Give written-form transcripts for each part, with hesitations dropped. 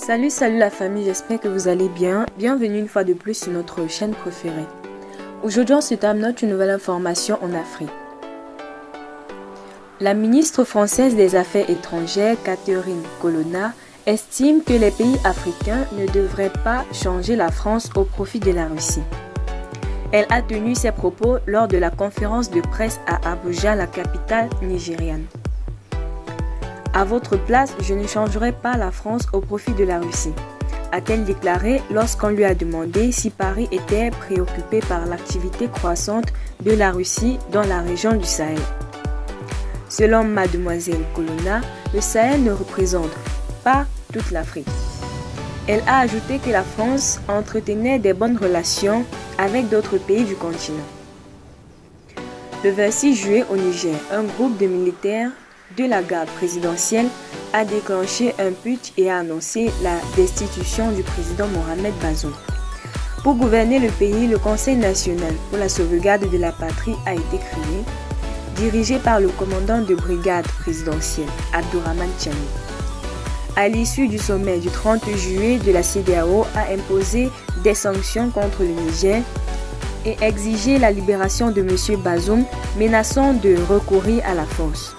Salut la famille, j'espère que vous allez bien. Bienvenue une fois de plus sur notre chaîne préférée. Aujourd'hui, on se termine une nouvelle information en Afrique. La ministre française des Affaires étrangères, Catherine Colonna, estime que les pays africains ne devraient pas changer la France au profit de la Russie. Elle a tenu ses propos lors de la conférence de presse à Abuja, la capitale nigériane. À votre place, je ne changerai pas la France au profit de la Russie, a-t-elle déclaré lorsqu'on lui a demandé si Paris était préoccupé par l'activité croissante de la Russie dans la région du Sahel. Selon mademoiselle Colonna, le Sahel ne représente pas toute l'Afrique. Elle a ajouté que la France entretenait des bonnes relations avec d'autres pays du continent. Le 26 juillet au Niger, un groupe de militaires de la garde présidentielle a déclenché un putsch et a annoncé la destitution du président Mohamed Bazoum. Pour gouverner le pays, le Conseil national pour la sauvegarde de la patrie a été créé, dirigé par le commandant de brigade présidentielle, Abdourahmane Tchani. À l'issue du sommet du 30 juillet de la CEDEAO a imposé des sanctions contre le Niger et exigé la libération de M. Bazoum, menaçant de recourir à la force.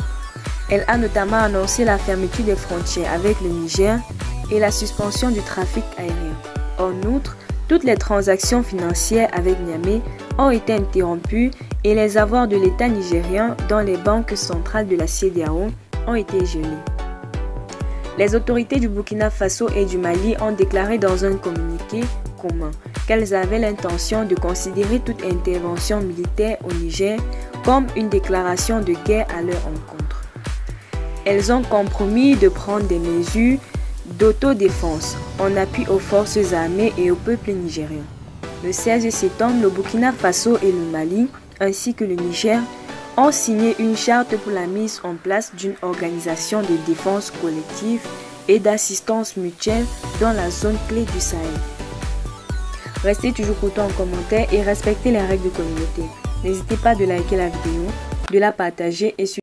Elle a notamment annoncé la fermeture des frontières avec le Niger et la suspension du trafic aérien. En outre, toutes les transactions financières avec Niamey ont été interrompues et les avoirs de l'État nigérien dans les banques centrales de la CEDEAO ont été gelés. Les autorités du Burkina Faso et du Mali ont déclaré dans un communiqué commun qu'elles avaient l'intention de considérer toute intervention militaire au Niger comme une déclaration de guerre à leur encontre. Elles ont compromis de prendre des mesures d'autodéfense en appui aux forces armées et au peuple nigérien. Le 16 septembre, le Burkina Faso et le Mali, ainsi que le Niger, ont signé une charte pour la mise en place d'une organisation de défense collective et d'assistance mutuelle dans la zone clé du Sahel. Restez toujours courtois en commentaire et respectez les règles de communauté. N'hésitez pas de liker la vidéo, de la partager et